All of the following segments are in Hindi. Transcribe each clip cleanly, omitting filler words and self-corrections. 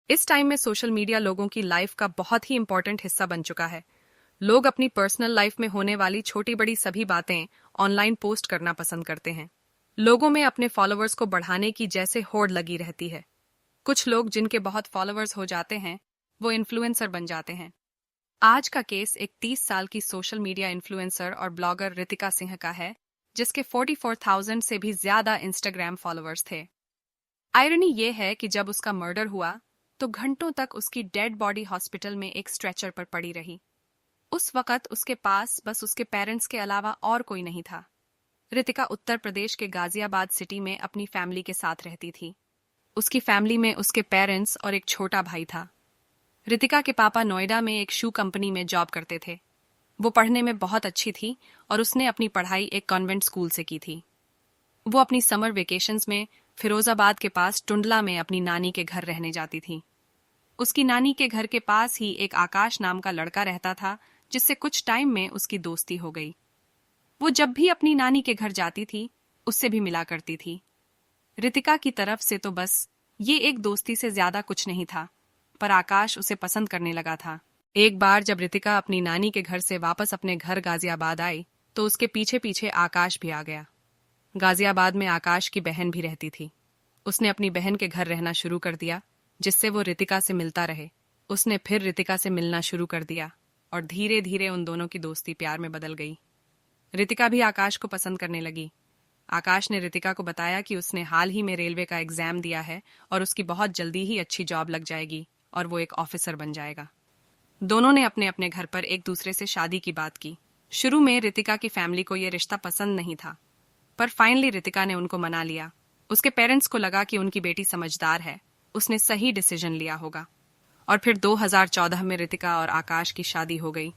इस टाइम में सोशल मीडिया लोगों की लाइफ का बहुत ही इंपॉर्टेंट हिस्सा बन चुका है। लोग अपनी पर्सनल लाइफ में होने वाली छोटी बड़ी सभी बातें ऑनलाइन पोस्ट करना पसंद करते हैं। लोगों में अपने फॉलोअर्स को बढ़ाने की जैसे होड़ लगी रहती है। कुछ लोग जिनके बहुत फॉलोअर्स हो जाते हैं वो इन्फ्लुएंसर बन जाते हैं। आज का केस एक 30 साल की सोशल मीडिया इन्फ्लुएंसर और ब्लॉगर रितिका सिंह का है, जिसके 44,000 से भी ज्यादा इंस्टाग्राम फॉलोअर्स थे। आयरनी ये है कि जब उसका मर्डर हुआ तो घंटों तक उसकी डेड बॉडी हॉस्पिटल में एक स्ट्रेचर पर पड़ी रही। उस वक्त उसके पास बस उसके पेरेंट्स के अलावा और कोई नहीं था। रितिका उत्तर प्रदेश के गाजियाबाद सिटी में अपनी फैमिली के साथ रहती थी। उसकी फैमिली में उसके पेरेंट्स और एक छोटा भाई था। रितिका के पापा नोएडा में एक शू कंपनी में जॉब करते थे। वो पढ़ने में बहुत अच्छी थी और उसने अपनी पढ़ाई एक कॉन्वेंट स्कूल से की थी। वो अपनी समर वेकेशंस में फिरोजाबाद के पास टुंडला में अपनी नानी के घर रहने जाती थी। उसकी नानी के घर के पास ही एक आकाश नाम का लड़का रहता था, जिससे कुछ टाइम में उसकी दोस्ती हो गई। वो जब भी अपनी नानी के घर जाती थी उससे भी मिला करती थी। रितिका की तरफ से तो बस ये एक दोस्ती से ज्यादा कुछ नहीं था, पर आकाश उसे पसंद करने लगा था। एक बार जब रितिका अपनी नानी के घर से वापस अपने घर गाजियाबाद आई तो उसके पीछे पीछे आकाश भी आ गया। गाजियाबाद में आकाश की बहन भी रहती थी। उसने अपनी बहन के घर रहना शुरू कर दिया, जिससे वो रितिका से मिलता रहे। उसने फिर रितिका से मिलना शुरू कर दिया और धीरे धीरे उन दोनों की दोस्ती प्यार में बदल गई। रितिका भी आकाश को पसंद करने लगी। आकाश ने रितिका को बताया कि उसने हाल ही में रेलवे का एग्जाम दिया है और उसकी बहुत जल्दी ही अच्छी जॉब लग जाएगी और वो एक ऑफिसर बन जाएगा। दोनों ने अपने अपने घर पर एक दूसरे से शादी की बात की। शुरू में रितिका की फैमिली को यह रिश्ता पसंद नहीं था, पर फाइनली रितिका ने उनको मना लिया। उसके पेरेंट्स को लगा कि उनकी बेटी समझदार है, उसने सही डिसीजन लिया होगा। और फिर 2014 में रितिका और आकाश की शादी हो गई।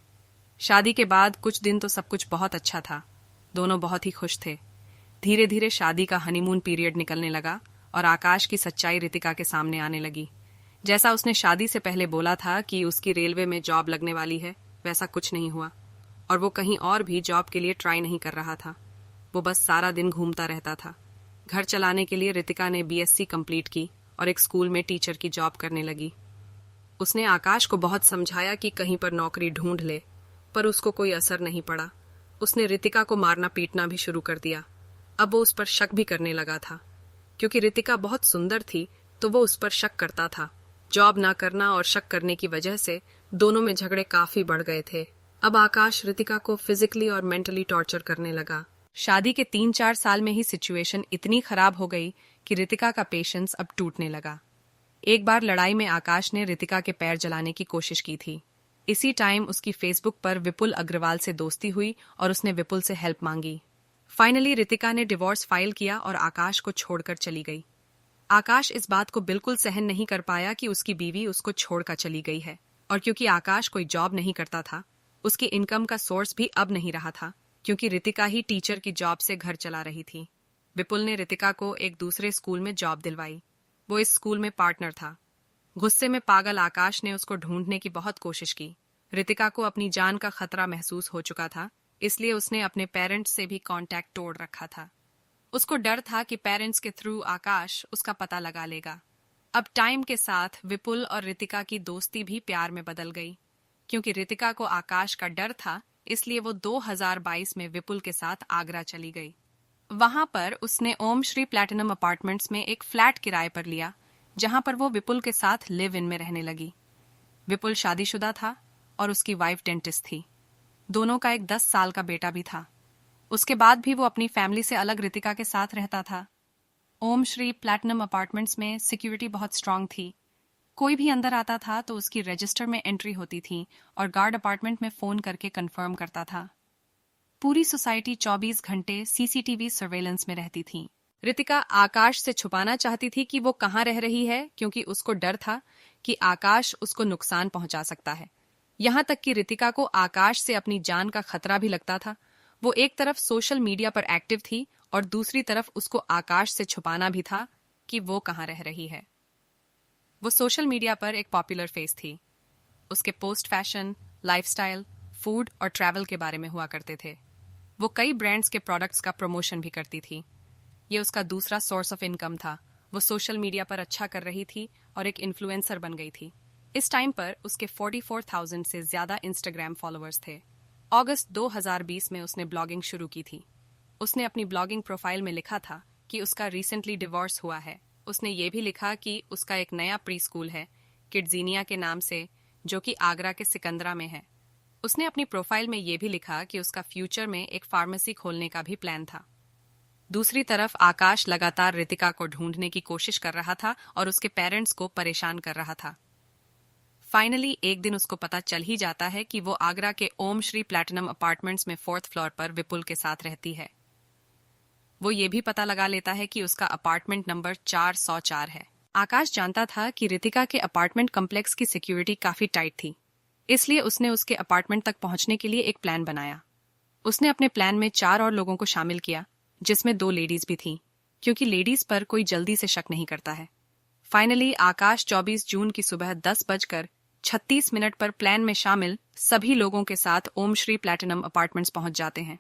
शादी के बाद कुछ दिन तो सब कुछ बहुत अच्छा था। दोनों बहुत ही खुश थे। धीरे धीरे शादी का हनीमून पीरियड निकलने लगा और आकाश की सच्चाई रितिका के सामने आने लगी। जैसा उसने शादी से पहले बोला था कि उसकी रेलवे में जॉब लगने वाली है, वैसा कुछ नहीं हुआ और वो कहीं और भी जॉब के लिए ट्राई नहीं कर रहा था। वो बस सारा दिन घूमता रहता था। घर चलाने के लिए रितिका ने बीएससी कंप्लीट की और एक स्कूल में टीचर की जॉब करने लगी। उसने आकाश को बहुत समझाया कि कहीं पर नौकरी ढूंढ ले, पर उसको कोई असर नहीं पड़ा। उसने रितिका को मारना पीटना भी शुरू कर दिया। अब वो उस पर शक भी करने लगा था। क्योंकि रितिका बहुत सुंदर थी तो वो उस पर शक करता था। जॉब ना करना और शक करने की वजह से दोनों में झगड़े काफी बढ़ गए थे। अब आकाश रितिका को फिजिकली और मेंटली टॉर्चर करने लगा। शादी के 3-4 साल में ही सिचुएशन इतनी खराब हो गई कि रितिका का पेशेंस अब टूटने लगा। एक बार लड़ाई में आकाश ने रितिका के पैर जलाने की कोशिश की थी। इसी टाइम उसकी फेसबुक पर विपुल अग्रवाल से दोस्ती हुई और उसने विपुल से हेल्प मांगी। फाइनली रितिका ने डिवोर्स फाइल किया और आकाश को छोड़कर चली गई। आकाश इस बात को बिल्कुल सहन नहीं कर पाया कि उसकी बीवी उसको छोड़कर चली गई है, और क्योंकि आकाश कोई जॉब नहीं करता था, उसकी इनकम का सोर्स भी अब नहीं रहा था, क्योंकि रितिका ही टीचर की जॉब से घर चला रही थी। विपुल ने रितिका को एक दूसरे स्कूल में जॉब दिलवाई। वो इस स्कूल में पार्टनर था। गुस्से में पागल आकाश ने उसको ढूंढने की बहुत कोशिश की। रितिका को अपनी जान का खतरा महसूस हो चुका था, इसलिए उसने अपने पेरेंट्स से भी कांटेक्ट तोड़ रखा था। उसको डर था कि पेरेंट्स के थ्रू आकाश उसका पता लगा लेगा। अब टाइम के साथ विपुल और रितिका की दोस्ती भी प्यार में बदल गई। क्योंकि रितिका को आकाश का डर था, इसलिए वो 2022 में विपुल के साथ आगरा चली गई। वहां पर उसने ओम श्री प्लैटिनम अपार्टमेंट्स में एक फ्लैट किराए पर लिया, जहां पर वो विपुल के साथ लिव इन में रहने लगी। विपुल शादीशुदा था और उसकी वाइफ डेंटिस्ट थी। दोनों का एक 10 साल का बेटा भी था। उसके बाद भी वो अपनी फैमिली से अलग रितिका के साथ रहता था। ओम श्री प्लैटिनम अपार्टमेंट्स में सिक्योरिटी बहुत स्ट्रांग थी। कोई भी अंदर आता था तो उसकी रजिस्टर में एंट्री होती थी और गार्ड अपार्टमेंट में फोन करके कंफर्म करता था। पूरी सोसाइटी 24 घंटे सीसीटीवी सर्वेलेंस में रहती थी। रितिका आकाश से छुपाना चाहती थी कि वो कहाँ रह रही है, क्योंकि उसको डर था कि आकाश उसको नुकसान पहुंचा सकता है। यहाँ तक कि रितिका को आकाश से अपनी जान का खतरा भी लगता था। वो एक तरफ सोशल मीडिया पर एक्टिव थी और दूसरी तरफ उसको आकाश से छुपाना भी था कि वो कहाँ रह रही है। वो सोशल मीडिया पर एक पॉपुलर फेस थी। उसके पोस्ट फैशन, लाइफस्टाइल, फूड और ट्रैवल के बारे में हुआ करते थे। वो कई ब्रांड्स के प्रोडक्ट्स का प्रमोशन भी करती थी। ये उसका दूसरा सोर्स ऑफ इनकम था वो सोशल मीडिया पर अच्छा कर रही थी और एक इन्फ्लुएंसर बन गई थी। इस टाइम पर उसके 44,000 से ज्यादा इंस्टाग्राम फॉलोअर्स थे। अगस्त 2020 में उसने ब्लॉगिंग शुरू की थी। उसने अपनी ब्लॉगिंग प्रोफाइल में लिखा था कि उसका रिसेंटली डिवोर्स हुआ है। उसने ये भी लिखा कि उसका एक नया प्री स्कूल है किड्जीनिया के नाम से, जो कि आगरा के सिकंदरा में है। उसने अपनी प्रोफाइल में ये भी लिखा कि उसका फ्यूचर में एक फार्मेसी खोलने का भी प्लान था। दूसरी तरफ आकाश लगातार रितिका को ढूंढने की कोशिश कर रहा था और उसके पेरेंट्स को परेशान कर रहा था। फाइनली एक दिन उसको पता चल ही जाता है कि वो आगरा के ओम श्री प्लैटिनम अपार्टमेंट्स में 4th फ्लोर पर विपुल के साथ रहती है। वो ये भी पता लगा लेता है कि उसका अपार्टमेंट नंबर 404 है। आकाश जानता था कि रितिका के अपार्टमेंट कॉम्प्लेक्स की सिक्योरिटी काफी टाइट थी, इसलिए उसने उसके अपार्टमेंट तक पहुंचने के लिए एक प्लान बनाया। उसने अपने प्लान में 4 और लोगों को शामिल किया, जिसमें 2 लेडीज भी थीं, क्योंकि लेडीज पर कोई जल्दी से शक नहीं करता है। फाइनली आकाश 24 जून की सुबह 10:36 पर प्लान में शामिल सभी लोगों के साथ ओम श्री प्लैटिनम अपार्टमेंट्स पहुंच जाते हैं।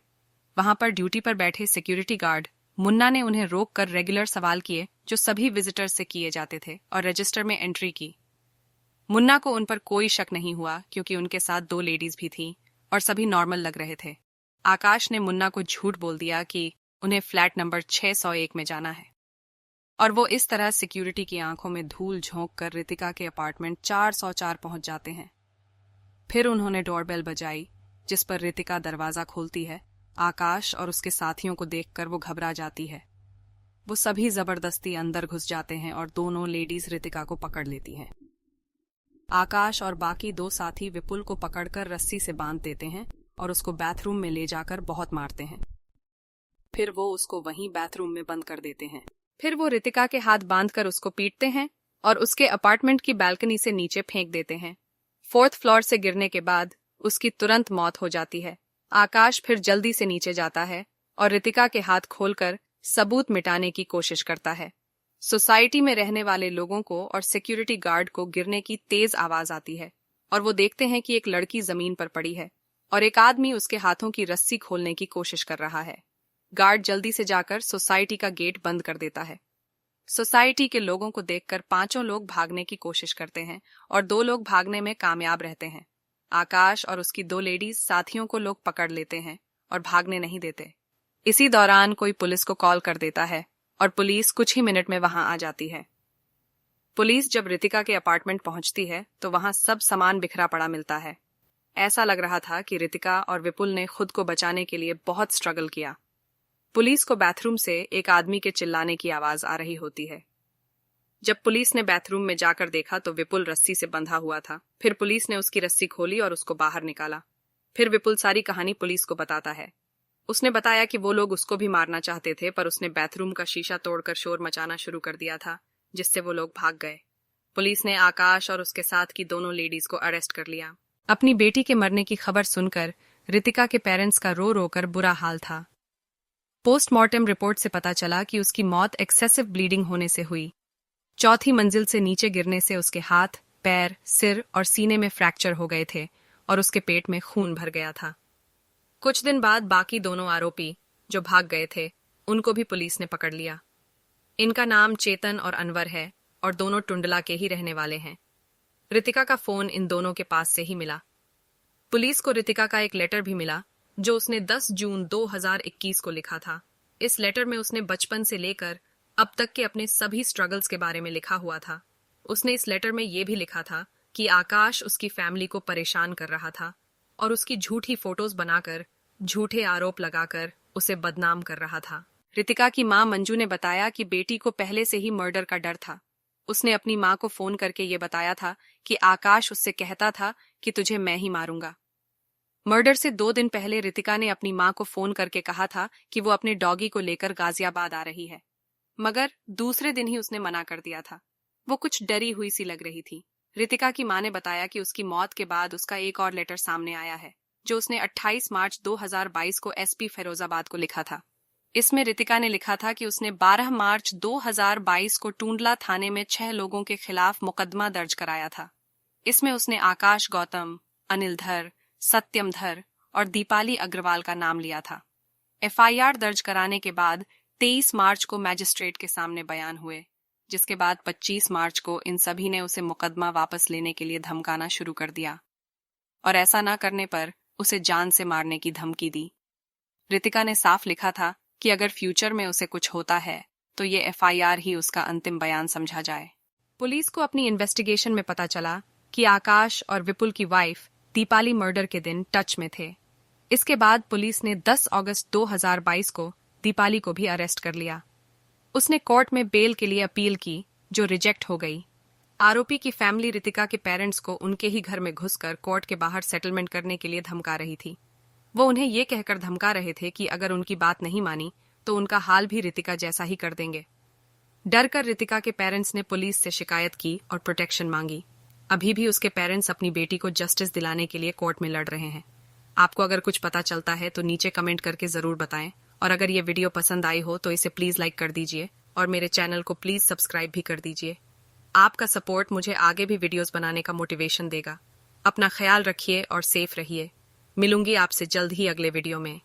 वहां पर ड्यूटी पर बैठे सिक्योरिटी गार्ड मुन्ना ने उन्हें रोककर रेगुलर सवाल किए जो सभी विजिटर्स से किए जाते थे और रजिस्टर में एंट्री की। मुन्ना को उन पर कोई शक नहीं हुआ क्योंकि उनके साथ 2 लेडीज भी थीं और सभी नॉर्मल लग रहे थे। आकाश ने मुन्ना को झूठ बोल दिया कि उन्हें फ्लैट नंबर 601 में जाना है और वो इस तरह सिक्योरिटी की आंखों में धूल झोंक कर रितिका के अपार्टमेंट 404 पहुंच जाते हैं। फिर उन्होंने डोरबेल बजाई, जिस पर रितिका दरवाजा खोलती है। आकाश और उसके साथियों को देखकर वो घबरा जाती है। वो सभी जबरदस्ती अंदर घुस जाते हैं और दोनों लेडीज रितिका को पकड़ लेती हैं। आकाश और बाकी 2 साथी विपुल को पकड़कर रस्सी से बांध देते हैं और उसको बाथरूम में ले जाकर बहुत मारते हैं। फिर वो उसको वहीं बाथरूम में बंद कर देते हैं। फिर वो रितिका के हाथ बांधकर उसको पीटते हैं और उसके अपार्टमेंट की बालकनी से नीचे फेंक देते हैं। 4th फ्लोर से गिरने के बाद उसकी तुरंत मौत हो जाती है। आकाश फिर जल्दी से नीचे जाता है और रितिका के हाथ खोलकर सबूत मिटाने की कोशिश करता है। सोसाइटी में रहने वाले लोगों को और सिक्योरिटी गार्ड को गिरने की तेज आवाज आती है और वो देखते हैं कि एक लड़की जमीन पर पड़ी है और एक आदमी उसके हाथों की रस्सी खोलने की कोशिश कर रहा है। गार्ड जल्दी से जाकर सोसाइटी का गेट बंद कर देता है। सोसाइटी के लोगों को देखकर 5 लोग भागने की कोशिश करते हैं और 2 लोग भागने में कामयाब रहते हैं। आकाश और उसकी 2 लेडीज साथियों को लोग पकड़ लेते हैं और भागने नहीं देते। इसी दौरान कोई पुलिस को कॉल कर देता है और पुलिस कुछ ही मिनट में वहां आ जाती है। पुलिस जब रितिका के अपार्टमेंट पहुंचती है तो वहां सब सामान बिखरा पड़ा मिलता है। ऐसा लग रहा था कि रितिका और विपुल ने खुद को बचाने के लिए बहुत स्ट्रगल किया। पुलिस को बाथरूम से एक आदमी के चिल्लाने की आवाज आ रही होती है। जब पुलिस ने बाथरूम में जाकर देखा तो विपुल रस्सी से बंधा हुआ था। फिर पुलिस ने उसकी रस्सी खोली और उसको बाहर निकाला। फिर विपुल सारी कहानी पुलिस को बताता है। उसने बताया कि वो लोग उसको भी मारना चाहते थे, पर उसने बाथरूम का शीशा तोड़कर शोर मचाना शुरू कर दिया था, जिससे वो लोग भाग गए। पुलिस ने आकाश और उसके साथ की दोनों लेडीज को अरेस्ट कर लिया। अपनी बेटी के मरने की खबर सुनकर रितिका के पेरेंट्स का रो रो कर बुरा हाल था। पोस्टमार्टम रिपोर्ट से पता चला कि उसकी मौत एक्सेसिव ब्लीडिंग होने से हुई। 4थी मंजिल से नीचे गिरने से उसके हाथ, पैर, सिर और सीने में फ्रैक्चर हो गए थे और उसके पेट में खून भर गया था। कुछ दिन बाद बाकी दोनों आरोपी जो भाग गए थे उनको भी पुलिस ने पकड़ लिया। इनका नाम चेतन और अनवर है और दोनों टुंडला के ही रहने वाले हैं। रितिका का फोन इन दोनों के पास से ही मिला। पुलिस को रितिका का एक लेटर भी मिला जो उसने 10 जून 2021 को लिखा था। इस लेटर में उसने बचपन से लेकर अब तक के अपने सभी स्ट्रगल्स के बारे में लिखा हुआ था। उसने इस लेटर में यह भी लिखा था कि आकाश उसकी फैमिली को परेशान कर रहा था और उसकी झूठी फोटोज बनाकर झूठे आरोप लगाकर उसे बदनाम कर रहा था। रितिका की मां मंजू ने बताया कि बेटी को पहले से ही मर्डर का डर था। उसने अपनी मां को फोन करके ये बताया था कि आकाश उससे कहता था कि तुझे मैं ही मारूंगा। मर्डर से 2 दिन पहले रितिका ने अपनी मां को फोन करके कहा था कि वो अपने डॉगी को लेकर गाजियाबाद आ रही है, मगर दूसरे दिन ही उसने मना कर दिया था। वो कुछ डरी हुई सी लग रही थी। रितिका की मां ने बताया कि उसकी मौत के बाद उसका एक और लेटर सामने आया है जो उसने 28 मार्च 2022 को एसपी फिरोजाबाद को लिखा था। इसमें रितिका ने लिखा था कि उसने 12 मार्च 2022 को टूंडला थाने में 6 लोगों के खिलाफ मुकदमा दर्ज कराया था। इसमें उसने आकाश गौतम, अनिल धर, सत्यम धर और दीपाली अग्रवाल का नाम लिया था। एफआईआर दर्ज कराने के बाद 23 मार्च को मैजिस्ट्रेट के सामने बयान हुए, जिसके बाद 25 मार्च को इन सभी ने उसे मुकदमा वापस लेने के लिए धमकाना शुरू कर दिया और ऐसा ना करने पर उसे जान से मारने की धमकी दी। रितिका ने साफ लिखा था कि अगर फ्यूचर में उसे कुछ होता है तो ये एफआईआर ही उसका अंतिम बयान समझा जाए। पुलिस को अपनी इन्वेस्टिगेशन में पता चला कि आकाश और विपुल की वाइफ दीपाली मर्डर के दिन टच में थे। इसके बाद पुलिस ने 10 अगस्त 2022 को दीपाली को भी अरेस्ट कर लिया। उसने कोर्ट में बेल के लिए अपील की, जो रिजेक्ट हो गई। आरोपी की फैमिली रितिका के पेरेंट्स को उनके ही घर में घुसकर कोर्ट के बाहर सेटलमेंट करने के लिए धमका रही थी। वो उन्हें ये कहकर धमका रहे थे कि अगर उनकी बात नहीं मानी तो उनका हाल भी रितिका जैसा ही कर देंगे। डर कर रितिका के पेरेंट्स ने पुलिस से शिकायत की और प्रोटेक्शन मांगी। अभी भी उसके पेरेंट्स अपनी बेटी को जस्टिस दिलाने के लिए कोर्ट में लड़ रहे हैं। आपको अगर कुछ पता चलता है तो नीचे कमेंट करके जरूर बताएं, और अगर ये वीडियो पसंद आई हो तो इसे प्लीज लाइक कर दीजिए और मेरे चैनल को प्लीज सब्सक्राइब भी कर दीजिए। आपका सपोर्ट मुझे आगे भी वीडियोस बनाने का मोटिवेशन देगा। अपना ख्याल रखिए और सेफ रहिए। मिलूंगी आपसे जल्द ही अगले वीडियो में।